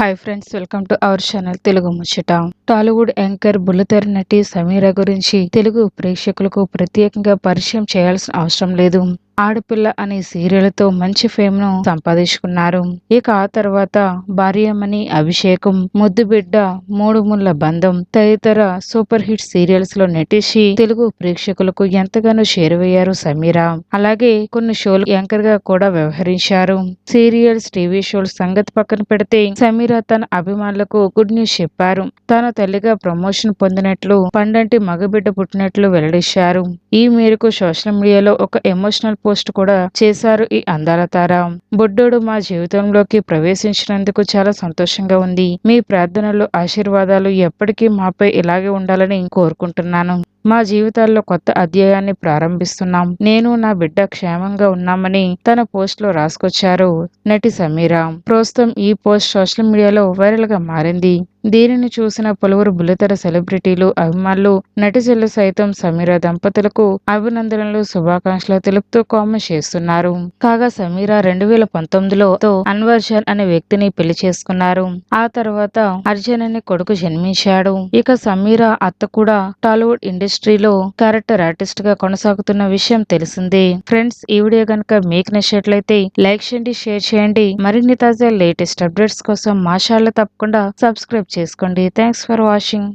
Hi friends, welcome to our channel Telugu ముచ్చట. Tollywood anchor బుల్లితెర నటి సమీరా గురించి తెలుగు ప్రేక్షకులకు ప్రత్యేకంగా పరిచయం చేయాల్సిన అవసరం లేదు. ఆడపిల్ల అనే సీరియల్తో మంచి ఫేమ్ ను సంపాదించుకున్నారు. ఇక ఆ తర్వాత భార్యమణి అభిషేకం, ముద్దుబిడ్డ, మూడు ముళ్ళ బంధం తదితర సూపర్ హిట్ సీరియల్స్ లో నటించి తెలుగు ప్రేక్షకులకు ఎంతగానో చేరువయ్యారు సమీరా. అలాగే కొన్ని షోలు యాంకర్ గా కూడా వ్యవహరించారు. సీరియల్స్, టీవీ షోల సంగతి పక్కన పెడితే సమీరా తన అభిమానులకు గుడ్ న్యూస్ చెప్పారు. తాను తల్లిగా ప్రమోషన్ పొందినట్లు, పండంటి మగబిడ్డ పుట్టినట్లు వెల్లడించారు. ఈ మేరకు సోషల్ మీడియాలో ఒక ఎమోషనల్ పోస్ట్ కూడా చేశారు ఈ అందాల తార. బుడ్డోడు మా జీవితంలోకి ప్రవేశించినందుకు చాలా సంతోషంగా ఉంది. మీ ప్రార్థనలు, ఆశీర్వాదాలు ఎప్పటికీ మాపై ఇలాగే ఉండాలని కోరుకుంటున్నాను. మా జీవితాల్లో కొత్త అధ్యాయాన్ని ప్రారంభిస్తున్నాం. నేను నా బిడ్డ క్షేమంగా ఉన్నామని తన పోస్ట్ లో రాసుకొచ్చారు నటి సమీరా. ప్రస్తుతం ఈ పోస్ట్ సోషల్ మీడియాలో వైరల్ గా మారింది. దీనిని చూసిన పలువురు బుల్లితెర సెలబ్రిటీలు, అభిమానులు, నటిచెల్లు సైతం సమీరా దంపతులకు అభినందనలు, శుభాకాంక్షలు తెలుపుతూ కామెంట్ చేస్తున్నారు. కాగా సమీరా 2019లో అన్వర్ జాన్ అనే వ్యక్తిని పెళ్లి చేసుకున్నారు. ఆ తర్వాత అర్జున్ అనే కొడుకు జన్మించాడు. ఇక సమీరా అత్త కూడా టాలీవుడ్ ఇండస్ట్రీలో క్యారెక్టర్ ఆర్టిస్ట్ గా కొనసాగుతున్న విషయం తెలిసిందే. ఫ్రెండ్స్, ఈ వీడియో కనుక మీకు నచ్చినట్లయితే లైక్ చేయండి, షేర్ చేయండి. మరిన్ని తాజా లేటెస్ట్ అప్డేట్స్ కోసం మా ఛానల్ తప్పకుండా సబ్స్క్రైబ్ చేసుకోండి. Thanks for watching.